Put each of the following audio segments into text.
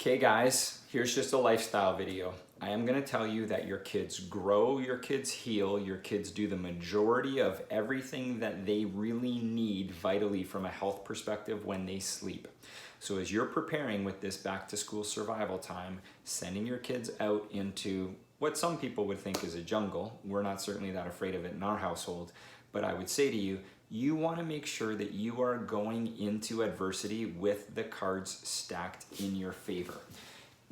Okay guys, here's just a lifestyle video. I am gonna tell you that your kids grow, your kids heal, your kids do the majority of everything that they really need vitally from a health perspective when they sleep. So as you're preparing with this back to school survival time, sending your kids out into what some people would think is a jungle, we're not certainly that afraid of it in our household, but I would say to you, you want to make sure that you are going into adversity with the cards stacked in your favor.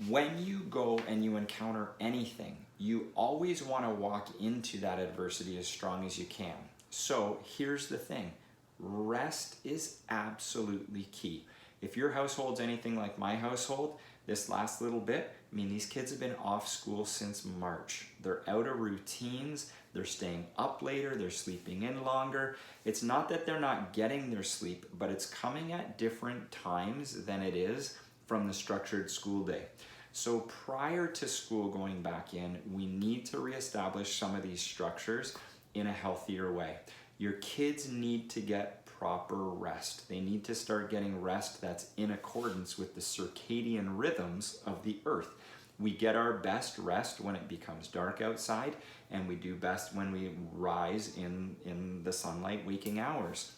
When you go and you encounter anything, you always want to walk into that adversity as strong as you can. So here's the thing, rest is absolutely key. If your household's anything like my household, this last little bit, I mean, these kids have been off school since March. They're out of routines, they're staying up later, they're sleeping in longer. It's not that they're not getting their sleep, but it's coming at different times than it is from the structured school day. So prior to school going back in, we need to reestablish some of these structures in a healthier way. Your kids need to get proper rest. They need to start getting rest that's in accordance with the circadian rhythms of the earth. We get our best rest when it becomes dark outside, and we do best when we rise in the sunlight waking hours.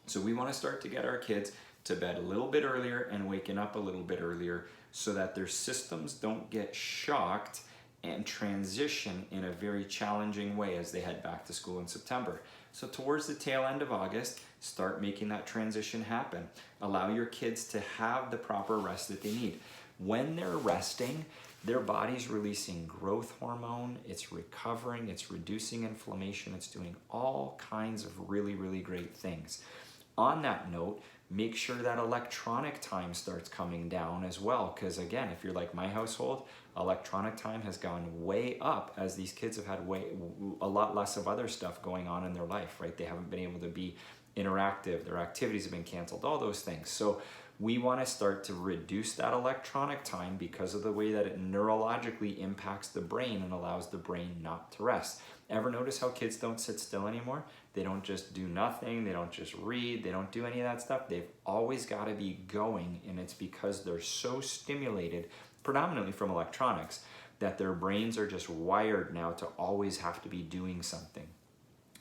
So we want to start to get our kids to bed a little bit earlier and waking up a little bit earlier so that their systems don't get shocked and transition in a very challenging way as they head back to school in September. So towards the tail end of August, start making that transition happen. Allow your kids to have the proper rest that they need. When they're resting, their body's releasing growth hormone, it's recovering, it's reducing inflammation, it's doing all kinds of really, really great things. On that note, make sure that electronic time starts coming down as well, because again, if you're like my household, electronic time has gone way up as these kids have had a lot less of other stuff going on in their life, right? They haven't been able to be interactive, their activities have been canceled, all those things. So we want to start to reduce that electronic time because of the way that it neurologically impacts the brain and allows the brain not to rest. Ever notice how kids don't sit still anymore? They don't just do nothing, they don't just read, they don't do any of that stuff. They've always got to be going, and it's because they're so stimulated, predominantly from electronics, that their brains are just wired now to always have to be doing something.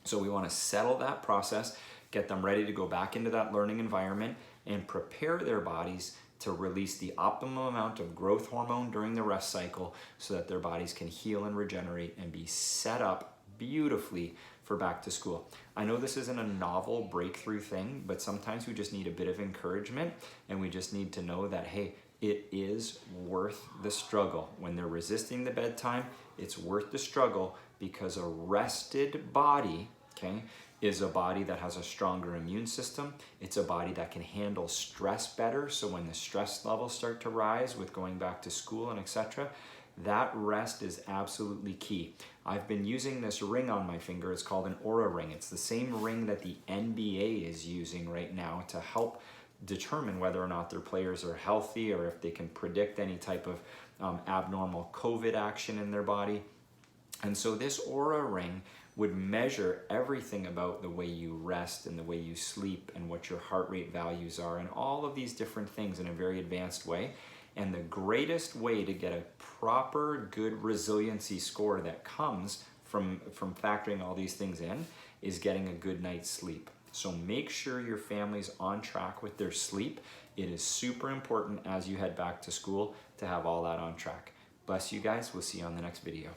So we want to settle that process, get them ready to go back into that learning environment, and prepare their bodies to release the optimum amount of growth hormone during the rest cycle so that their bodies can heal and regenerate and be set up beautifully for back to school. I know this isn't a novel breakthrough thing, but sometimes we just need a bit of encouragement, and we just need to know that, hey, it is worth the struggle. When they're resisting the bedtime, it's worth the struggle, because a rested body, okay, is a body that has a stronger immune system. It's a body that can handle stress better. So when the stress levels start to rise with going back to school and etc., that rest is absolutely key. I've been using this ring on my finger. It's called an Oura ring. It's the same ring that the NBA is using right now to help determine whether or not their players are healthy or if they can predict any type of abnormal COVID action in their body. And so this Oura ring would measure everything about the way you rest and the way you sleep and what your heart rate values are and all of these different things in a very advanced way. And the greatest way to get a proper, good resiliency score that comes from factoring all these things in is getting a good night's sleep. So make sure your family's on track with their sleep. It is super important as you head back to school to have all that on track. Bless you guys. We'll see you on the next video.